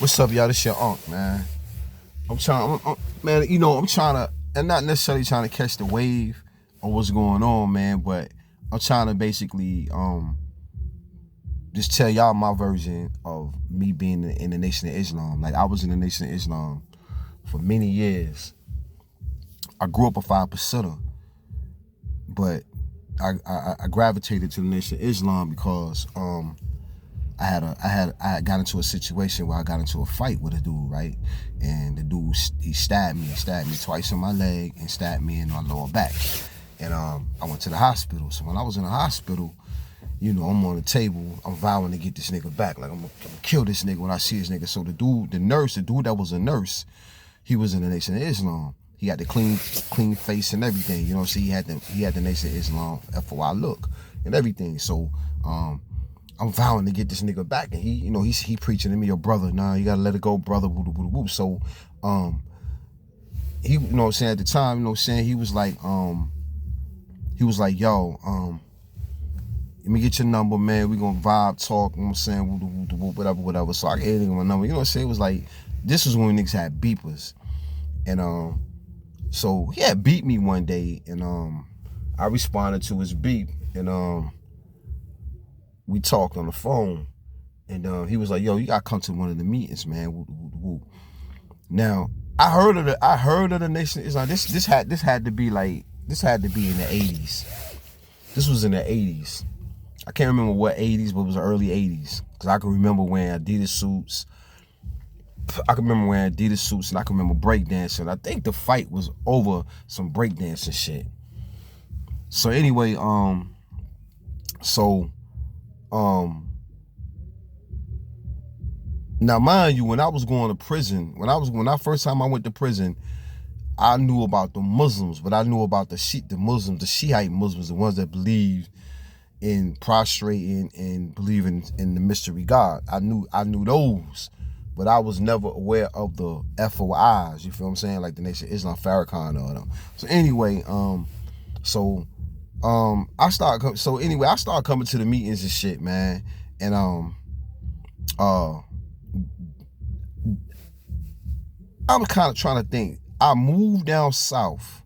What's up, y'all? This your Unc, man. Man, I'm trying to, and not necessarily trying to catch the wave of what's going on, man, but I'm trying to basically just tell y'all my version of me being in the Nation of Islam. Like, I was in the Nation of Islam for many years. I grew up a 5%er, but I gravitated to the Nation of Islam because I had got into a situation where I got into a fight with a dude, right? And the dude, he stabbed me twice in my leg and stabbed me in my lower back. And I went to the hospital. So when I was in the hospital, I'm on the table, I'm vowing to get this nigga back. Like, I'm gonna kill this nigga when I see this nigga. So the dude that was a nurse, he was in the Nation of Islam. He had the clean face and everything, So he had the Nation of Islam FOI look and everything. So I'm vowing to get this nigga back, and he preaching to me, your brother, nah, you gotta let it go, brother, woo, woo, woo. So he, at the time, he was like, yo, let me get your number, man. We gonna vibe, talk, whatever. So I gave him my number. It was like, this was when niggas had beepers. And so he had beat me one day, and I responded to his beep, and we talked on the phone, and he was like, yo, you gotta come to one of the meetings, man. Woo, woo, woo. Now, I heard of the Nation of Islam. This had to be in the 80s. This was in the 80s. I can't remember what 80s, but it was the early 80s. Because I can remember wearing Adidas suits. And I can remember breakdancing. I think the fight was over some breakdancing shit. So anyway, now mind you, when I was going to prison, when I first time I went to prison, I knew about the Muslims, but I knew about the Shiite Muslims, the ones that believe in prostrating and believing in the mystery God. I knew those, but I was never aware of the FOIs, you feel what I'm saying? Like the Nation of Islam, Farrakhan, or them. So anyway, I started coming to the meetings and shit, man. And I'm kind of trying to think. I moved down south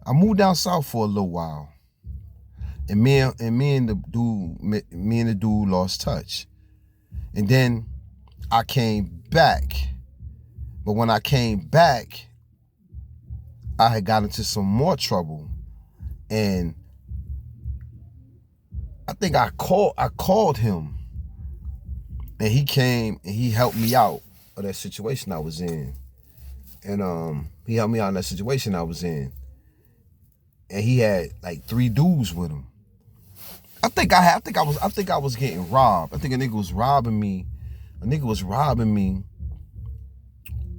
for a little while. And me and the dude lost touch. And then I came back. But when I came back, I had got into some more trouble. And I think I called him, and he came and he helped me out of that situation I was in. And he helped me out in that situation I was in. And he had like 3 dudes with him. I think I was getting robbed. I think a nigga was robbing me.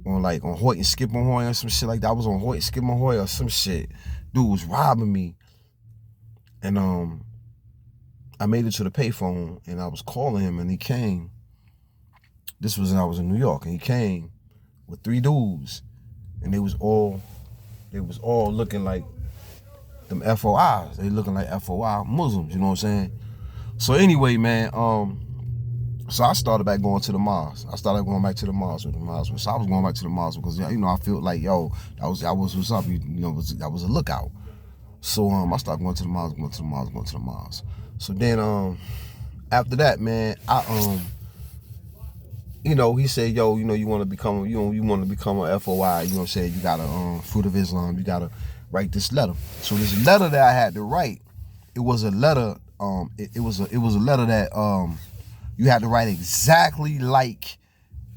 On Hoyt and Skip on Hoy or some shit like that. I was on Hoyt and Skip on Hoy or some shit. Dude was robbing me. And I made it to the payphone, and I was calling him, and he came. This was when I was in New York, and he came with 3 dudes, and they was all looking like them FOIs. They looking like FOI Muslims, you know what I'm saying? So anyway, man, so I started back going to the mosque. I started going back to the mosque with the Muslims. So I was going back to the mosque because I felt like, yo, that was what's up. That was a lookout. So I started going to the mosque. So then after that, man, he said, yo, you want to become a FOI, you know what I'm saying? You gotta Fruit of Islam, you gotta write this letter. So this letter that I had to write, it was a letter, it was a letter that you had to write exactly like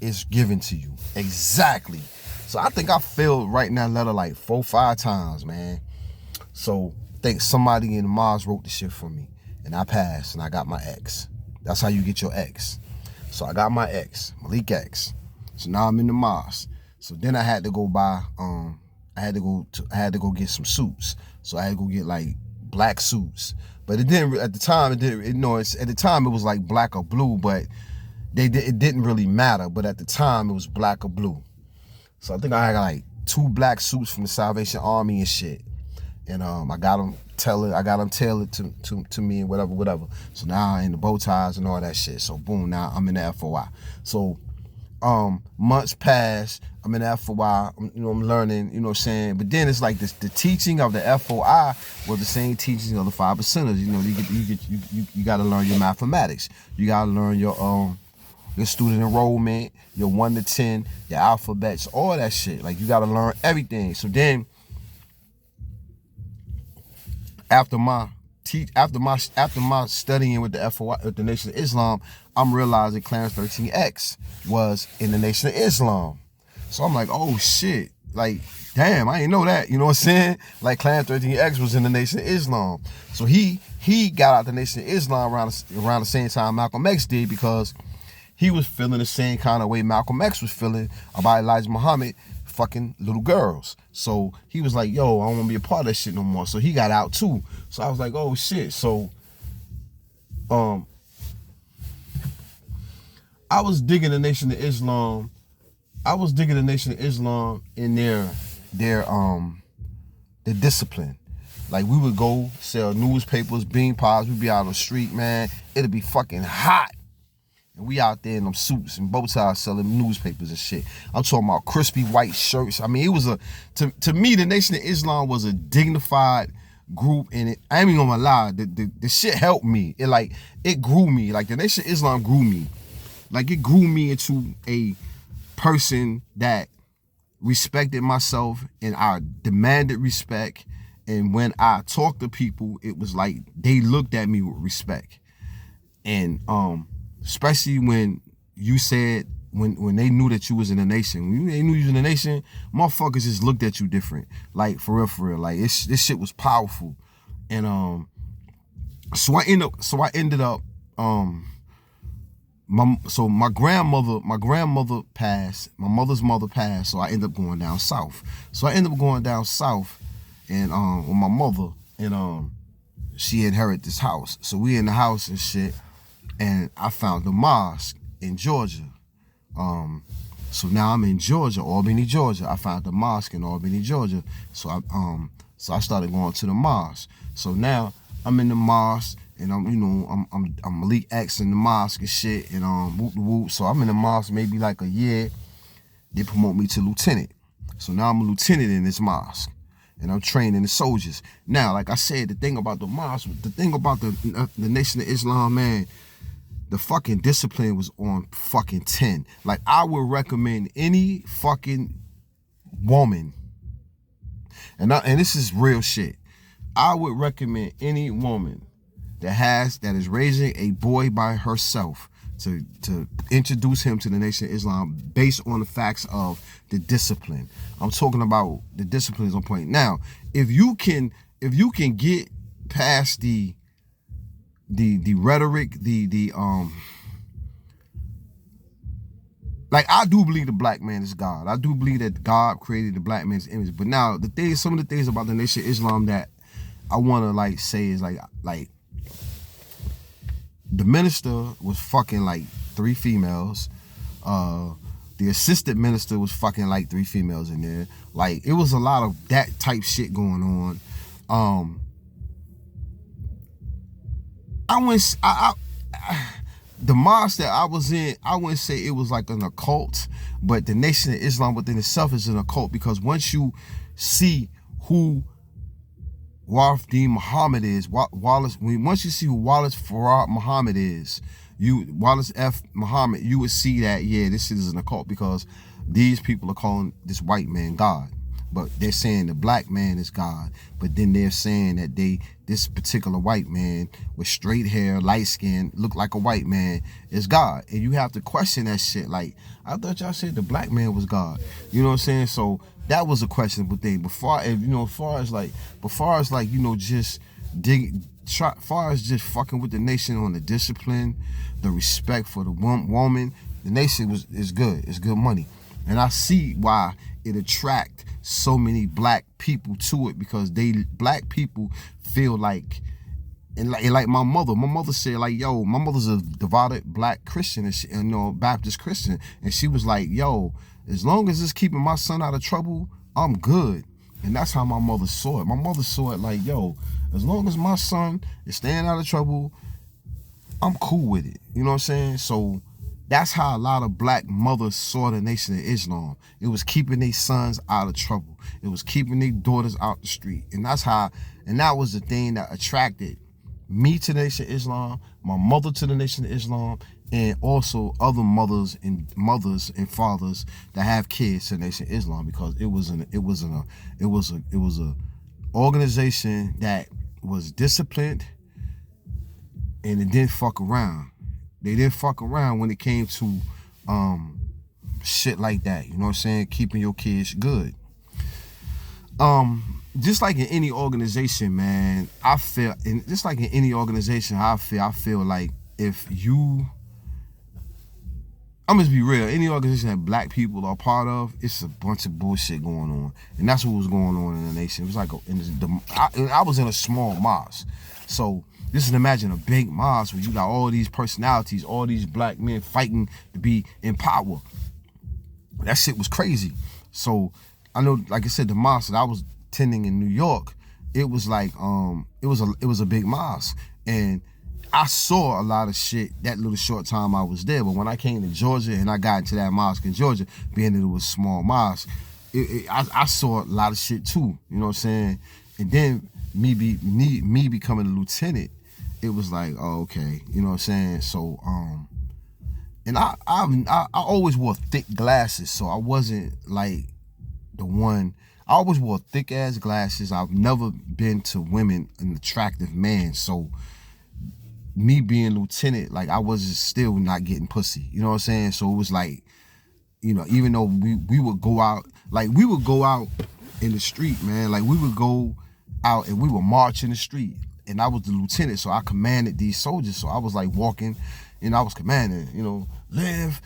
it's given to you. Exactly. So I think I failed writing that letter like 4 or 5 times, man. So I think somebody in the mosque wrote the shit for me, and I passed, and I got my X. That's how you get your X. So I got my X, Malik X. So now I'm in the mosque. So then I had to go buy, I had to go get some suits. So I had to go get like black suits. But it didn't, at the time, at the time it was like black or blue, but it didn't really matter. But at the time it was black or blue. So I think I had like 2 black suits from the Salvation Army and shit. And I got them tailored to me and whatever. So now I'm in the bow ties and all that shit. So boom, now I'm in the FOI. So months pass, I'm in the FOI, I'm learning, you know what I'm saying? But then it's like this, the teaching of the FOI was the same teaching of the 5%ers. You got to learn your mathematics. You got to learn your student enrollment, your 1 to 10, your alphabets, all that shit. Like, you got to learn everything. So then, after my studying with the FOI, with the Nation of Islam, I'm realizing Clarence 13X was in the Nation of Islam. So I'm like, oh shit, like, damn, I didn't know that. You know what I'm saying? Like, Clarence 13X was in the Nation of Islam. So he got out the Nation of Islam around the same time Malcolm X did, because he was feeling the same kind of way Malcolm X was feeling about Elijah Muhammad fucking little girls. So he was like, yo, I don't want to be a part of that shit no more. So he got out too. So I was like, oh shit. So I was digging the Nation of Islam. In their discipline. Like, we would go sell newspapers, bean pies. We'd be out on the street, man. It'd be fucking hot. And we out there in them suits and bow ties selling newspapers and shit. I'm talking about crispy white shirts. I mean, it was to me, the Nation of Islam was a dignified group, and I ain't even gonna lie, the shit helped me. It grew me. Like, the Nation of Islam grew me. Like, it grew me into a person that respected myself, and I demanded respect. And when I talked to people, it was like they looked at me with respect. And especially when you said, when they knew that you was in the Nation, when they knew you was in the Nation, motherfuckers just looked at you different. Like, for real. Like, this shit was powerful. And so I ended up my grandmother passed, my mother's mother passed, so I ended up going down south. And with my mother, and she inherited this house. So we in the house and shit. And I found the mosque in Georgia. So now I'm in Georgia, Albany, Georgia. I found the mosque in Albany, Georgia. So I started going to the mosque. So now I'm in the mosque, and I'm Malik X in the mosque and shit, and whoop. So I'm in the mosque maybe like a year. They promote me to lieutenant. So now I'm a lieutenant in this mosque, and I'm training the soldiers. Now, like I said, the thing about the mosque, the thing about the Nation of Islam, man, the fucking discipline was on fucking 10. Like, I would recommend any fucking woman, and this is real shit, I would recommend any woman that is raising a boy by herself to introduce him to the Nation of Islam based on the facts of the discipline. I'm talking about the discipline is on point. Now, if you can get past the rhetoric, like, I do believe the black man is God. I do believe that God created the black man's image. But now, some of the things about the Nation of Islam that I want to like say is like the minister was fucking like 3 females. The assistant minister was fucking like 3 females in there. Like, it was a lot of that type shit going on. The mosque that I was in, I wouldn't say it was like an occult, but the Nation of Islam within itself is an occult, because once you see who Wafiddin Muhammad is, once you see who Wallace Farad Muhammad is, Wallace F. Muhammad, you would see that, yeah, this is an occult, because these people are calling this white man God. But they're saying the black man is God. But then they're saying that this particular white man with straight hair, light skin, look like a white man is God. And you have to question that shit. Like, I thought y'all said the black man was God. You know what I'm saying? So that was a questionable thing. But far as just fucking with the nation on the discipline, the respect for the woman, the nation is good. It's good money. And I see why it attract so many black people to it, because black people feel like, and like my mother said, like, yo, my mother's a devoted black Christian, and Baptist Christian, and she was like, yo, as long as it's keeping my son out of trouble, I'm good. And that's how my mother saw it. My mother saw it like, yo, as long as my son is staying out of trouble, I'm cool with it. You know what I'm saying? So That's how a lot of black mothers saw the Nation of Islam. It was keeping their sons out of trouble. It was keeping their daughters out the street. And that was the thing that attracted me to the Nation of Islam, my mother to the Nation of Islam, and also other mothers and fathers that have kids to the Nation of Islam, because it was a organization that was disciplined, and it didn't fuck around. They didn't fuck around when it came to shit like that. You know what I'm saying? Keeping your kids good. Just like in any organization, man, I feel like if you, I'm just be real, any organization that black people are part of, it's a bunch of bullshit going on. And that's what was going on in the nation. It was like, I was in a small mosque. So just imagine a big mosque where you got all these personalities, all these black men fighting to be in power. That shit was crazy. So I know, like I said, the mosque that I was attending in New York, it was like it was a big mosque, and I saw a lot of shit that little short time I was there. But when I came to Georgia and I got into that mosque in Georgia, being that it was a small mosque, I saw a lot of shit too. You know what I'm saying? And then me becoming a lieutenant, it was like, oh, okay, you know what I'm saying? So and I always wore thick glasses, so I wasn't like the one. I always wore thick ass glasses. I've never been to women an attractive man, so me being lieutenant, like I was still not getting pussy. You know what I'm saying? So it was like, you know, even though we would go out, like we would go out in the street, man. Like we would go out and we would march in the street. And I was the lieutenant, so I commanded these soldiers. So I was like walking, and I was commanding, you know, live,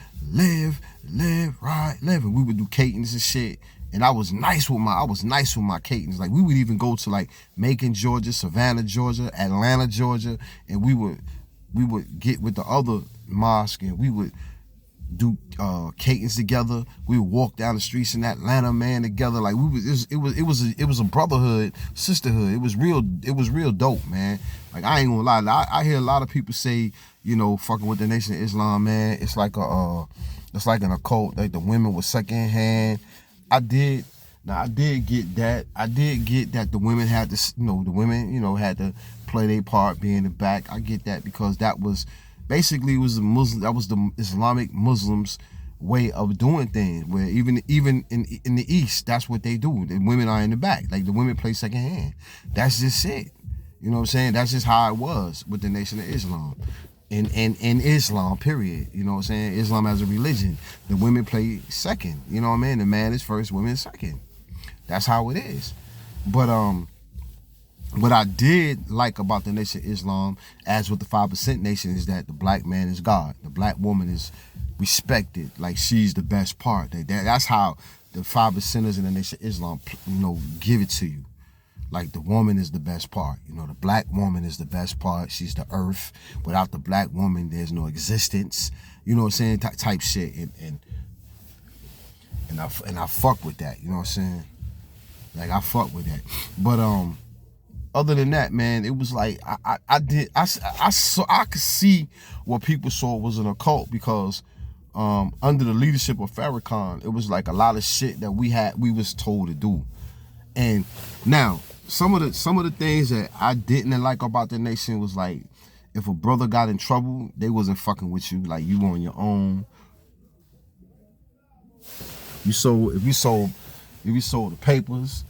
right, live. And we would do cadence and shit. And I was nice with my cadence. Like we would even go to like Macon, Georgia, Savannah, Georgia, Atlanta, Georgia, and we would get with the other mosque and we would do cadence together. We would walk down the streets in Atlanta, man, together. Like it was a brotherhood, sisterhood. It was real dope, man. Like I ain't gonna lie. I hear a lot of people say, you know, fucking with the Nation of Islam, man, it's like an occult. Like the women were second hand. I did get that. I did get that the women had to, had to play their part, be in the back. I get that because that was basically the Islamic Muslims' way of doing things. Where even in the East, that's what they do. The women are in the back. Like the women play second hand. That's just it. You know what I'm saying? That's just how it was with the Nation of Islam. In Islam, period. You know what I'm saying? Islam as a religion. The women play second. You know what I mean? The man is first, women is second. That's how it is. But what I did like about the Nation of Islam, as with the 5% Nation, is that the black man is God. The black woman is respected. Like she's the best part. That's how the 5%ers in the Nation of Islam, give it to you. Like the woman is the best part. You know, the black woman is the best part. She's the earth. Without the black woman, there's no existence. You know what I'm saying? Type shit. And I fuck with that. You know what I'm saying? Like I fuck with that. But other than that, man, it was like I could see what people saw was an occult because under the leadership of Farrakhan, it was like a lot of shit that we was told to do. And now some of the things that I didn't like about the nation was like, if a brother got in trouble, they wasn't fucking with you. Like you on your own. If you sold the papers,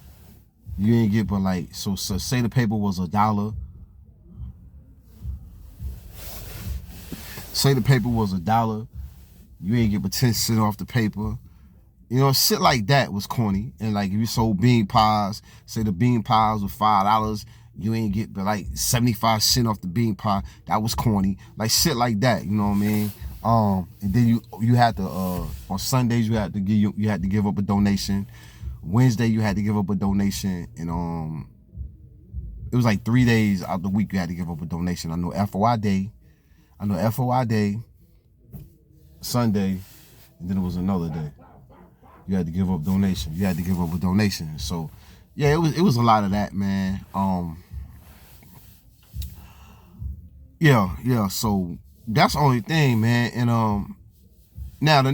you ain't get but like so say the paper was $1. Say the paper was $1, you ain't get but 10 cents off the paper. You know, shit like that was corny. And like if you sold bean pies, say the bean pies were $5, you ain't get but like 75 cents off the bean pie. That was corny. Like shit like that, you know what I mean? And then you had to on Sundays you had to give up a donation. Wednesday you had to give up a donation, and it was like 3 days out the week you had to give up a donation. I know FOI Day, Sunday, and then it was another day. You had to give up donation. You had to give up a donation. So, yeah, it was a lot of that, man. Yeah. So that's the only thing, man. And Now, the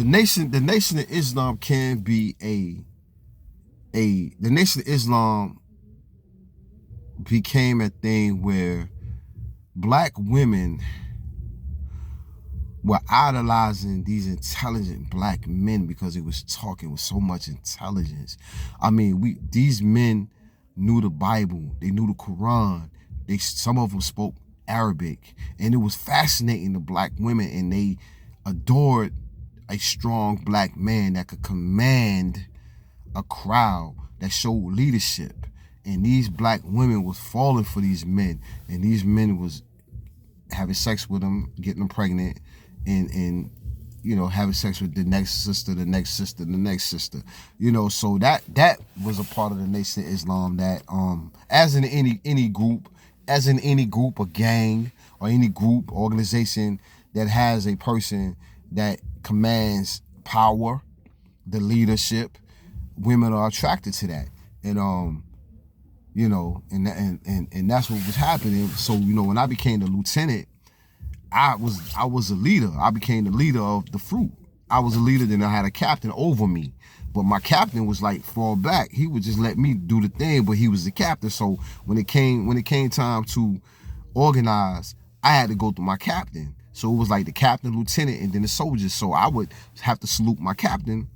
nation of Islam can be the nation of Islam became a thing where black women were idolizing these intelligent black men because they was talking with so much intelligence. I mean, these men knew the Bible, they knew the Quran, some of them spoke Arabic, and it was fascinating to black women, and they adored a strong black man that could command a crowd, that showed leadership. And these black women was falling for these men, and these men was having sex with them, getting them pregnant, and having sex with the next sister, the next sister, the next sister. So that was a part of the Nation of Islam that as in any group, a gang, or any group, organization that has a person that commands power, the leadership, women are attracted to that. And and that's what was happening. So, when I became the lieutenant, I was a leader. I became the leader of the fruit. I was a leader, then I had a captain over me. But my captain was like fall back. He would just let me do the thing, but he was the captain. So when it came time to organize, I had to go through my captain. So it was like the captain, lieutenant, and then the soldiers. So I would have to salute my captain,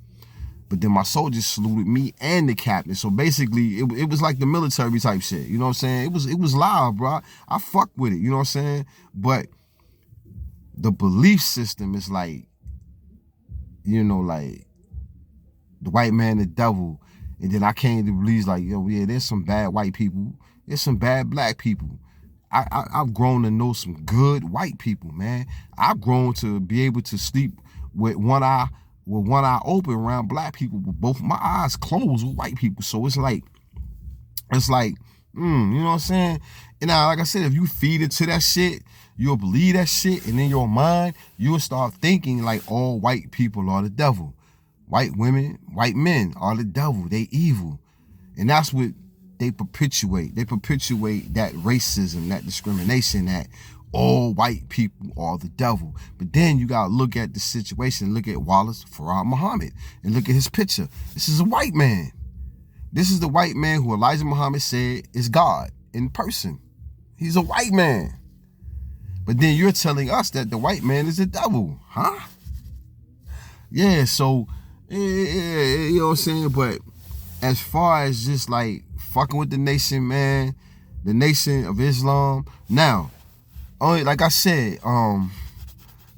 but then my soldiers saluted me and the captain. So basically, it was like the military type shit. You know what I'm saying? It was live, bro. I fucked with it. You know what I'm saying? But the belief system is like, like the white man, the devil. And then I came to believe like, there's some bad white people. There's some bad black people. I've grown to know some good white people, man. I've grown to be able to sleep with one eye open around black people, with both my eyes closed with white people. So it's like, you know what I'm saying? And now, like I said, if you feed into that shit, you'll believe that shit, and in your mind, you'll start thinking like all white people are the devil. White women, white men are the devil. They evil. And that's what they perpetuate. They perpetuate that racism, that discrimination, that all white people are the devil. But then you gotta look at the situation, look at Wallace Farad Muhammad, and look at his picture. This is a white man. This is the white man who Elijah Muhammad said is God in person. He's a white man. But then you're telling us that the white man is the devil, huh? Yeah, so, you know what I'm saying? But as far as just like fucking with the nation, man, the Nation of Islam, now, only like I said, as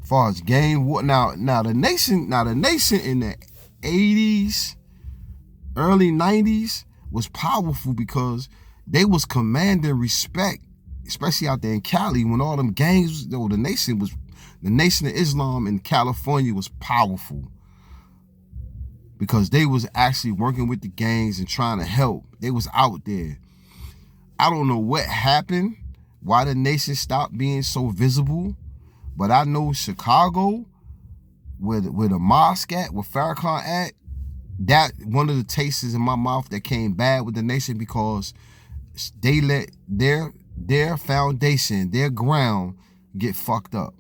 far as gang war, now the nation in the 80s, early 90s was powerful because they was commanding respect, especially out there in Cali when all them gangs, the Nation of Islam in California was powerful because they was actually working with the gangs and trying to help. They was out there. I don't know what happened, why the Nation stopped being so visible, but I know Chicago, where the mosque at, where Farrakhan at, that one of the tastes in my mouth that came bad with the Nation because they let their foundation, their ground get fucked up.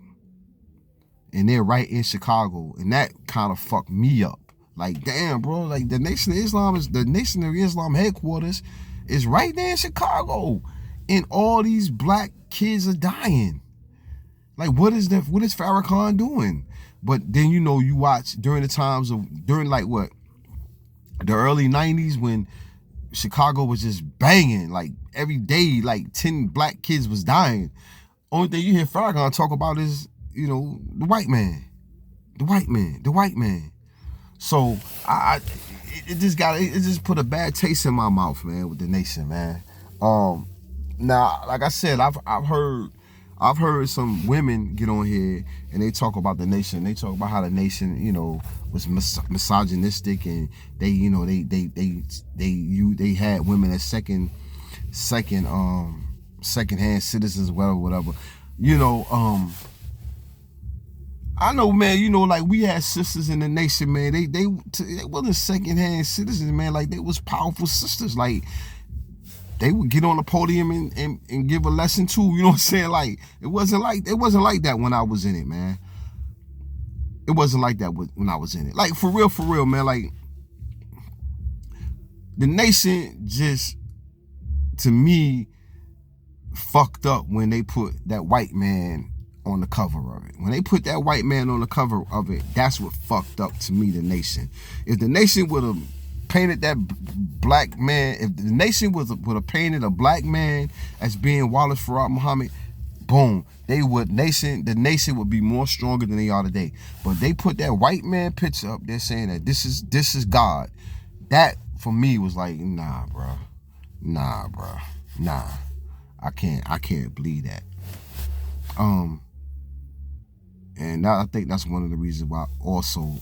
And they're right in Chicago. And that kind of fucked me up. Like, damn, bro, like the Nation of Islam headquarters is right there in Chicago. And all these black kids are dying. Like, what is Farrakhan doing? But then, you watch during like what? The early 90s when Chicago was just banging, like every day, like 10 black kids was dying. Only thing you hear Farrakhan talk about is, the white man. The white man. So it just put a bad taste in my mouth, man, with the Nation, man. Now, like I said, I've heard some women get on here and they talk about the Nation. They talk about how the Nation, was misogynistic, and they had women as second-hand citizens, whatever. I know, man. Like we had sisters in the Nation, man. They wasn't second-hand citizens, man. Like they was powerful sisters. Like they would get on the podium and give a lesson too. You know what I'm saying? Like it wasn't like that when I was in it, man. it wasn't like that when I was in it. Like, for real, man. Like, the nation just, to me, fucked up when they put that white man on the cover of it. When they put that white man on the cover of it, that's what fucked up to me, the nation. If the nation would have painted that black man, if the nation would have painted a black man as being Wallace Farad Muhammad, boom, the nation would be more stronger than they are today. But they put that white man picture up there saying that this is God. That for me was like, nah, bro. I can't believe that. And I think that's one of the reasons why also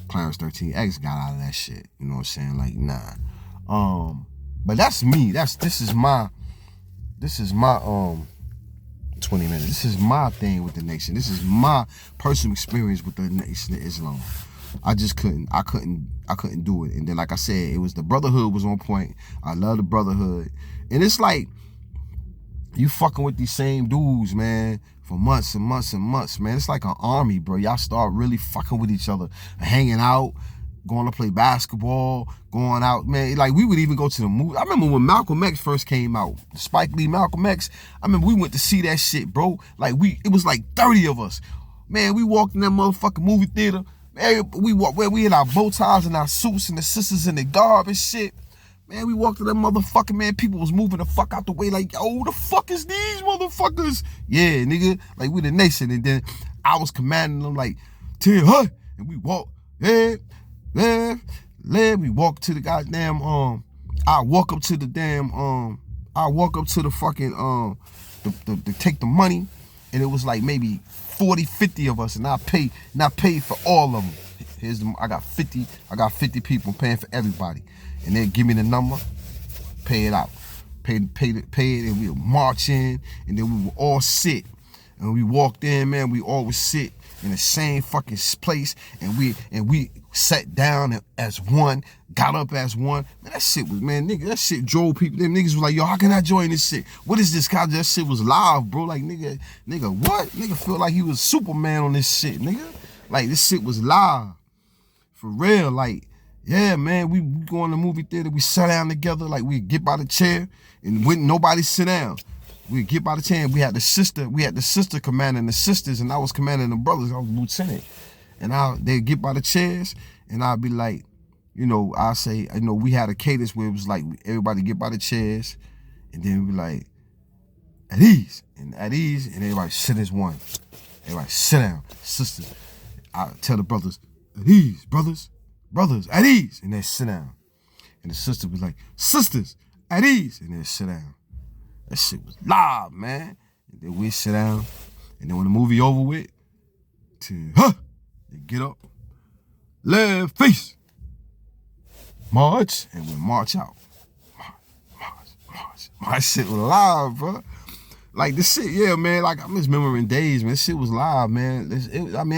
Clarence 13X got out of that shit. You know what I'm saying? Like, nah. But that's me. This is my 20 minutes. This is my thing with the nation. This is my personal experience with the Nation of Islam. I couldn't do it. And then, like I said, it was the Brotherhood was on point. I love the Brotherhood. And it's like, you fucking with these same dudes, man, for months and months and months, man. It's like an army, bro. Y'all start really fucking with each other, hanging out, going to play basketball, going out, man. Like, we would even go to the movie. I remember when Malcolm X first came out, Spike Lee, Malcolm X. I remember we went to see that shit, bro. Like, it was like 30 of us. Man, we walked in that motherfucking movie theater. Man, we had our bow ties and our suits and the sisters in the garb and shit. Man, we walked to that motherfucker, man. People was moving the fuck out the way like, yo, who the fuck is these motherfuckers? Yeah, nigga. Like, we the nation. And then I was commanding them like, huh? And we walked, we walked to the goddamn, I walk up to the fucking, to take the money. And it was like maybe 40, 50 of us. And I paid for all of them. I got 50 people paying for everybody. And then give me the number, pay it out. Pay it, and we would march in, and then we would all sit. And we walked in, man, we all would sit in the same fucking place, and we sat down as one, got up as one. Man, that shit was, man, nigga, that shit drove people. Them niggas was like, yo, how can I join this shit? What is this kind of, that shit was live, bro. Like, nigga, what? Nigga felt like he was Superman on this shit, nigga. Like, this shit was live. For real, like, yeah, man, we go in the movie theater, we sat down together, like we get by the chair, and wouldn't nobody sit down. We get by the chair, and we had the sister commanding the sisters, and I was commanding the brothers. I was lieutenant. And they'd get by the chairs, and I'd be like, you know, I say, you know, we had a cadence where it was like everybody get by the chairs, and then we be like, at ease, and everybody sit as one. Everybody sit down, sisters. I tell the brothers, at ease, brothers, at ease, and then sit down. And the sister was like, sisters, at ease, and then sit down. That shit was live, man. And then we sit down, and then when the movie over with, they get up, left face, march, and we march out. March. My shit was live, bro. Like, this shit, yeah, man, like, I'm just remembering days, man. This shit was live, man.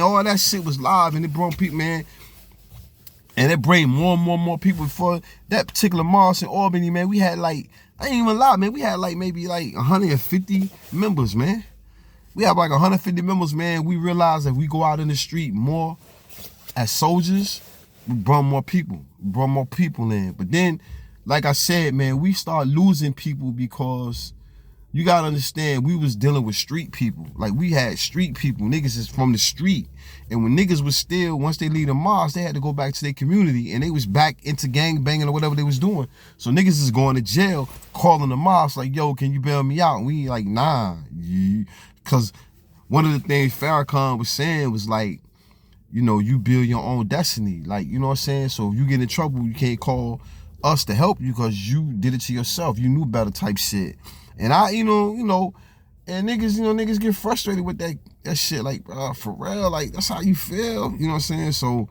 All that shit was live, and it brought people, man. And it bring more and more people. For that particular mosque in Albany, man, we had like, I ain't even lie, man, we had like maybe like 150 members, man. We have like 150 members, man. We realized that we go out in the street more as soldiers, we brought more people in. But then, like I said, man, we start losing people because you gotta understand, we was dealing with street people. Like, we had street people, niggas is from the street. And when niggas was still, once they leave the mosque, they had to go back to their community, and they was back into gang banging or whatever they was doing. So niggas is going to jail, calling the mosque like, yo, can you bail me out? And we like, nah. Because one of the things Farrakhan was saying was like, you know, you build your own destiny. Like, you know what I'm saying? So if you get in trouble, you can't call us to help you because you did it to yourself. You knew better type shit. And and niggas get frustrated with that shit. Like, for real, like, that's how you feel. You know what I'm saying? So,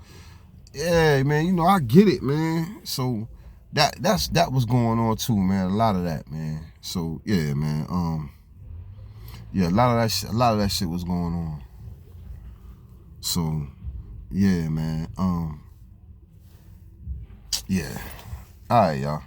yeah, man, I get it, man. So that was going on too, man. A lot of that, man. So, yeah, man. Yeah, a lot of that shit was going on. So, yeah, man. Yeah. All right, y'all.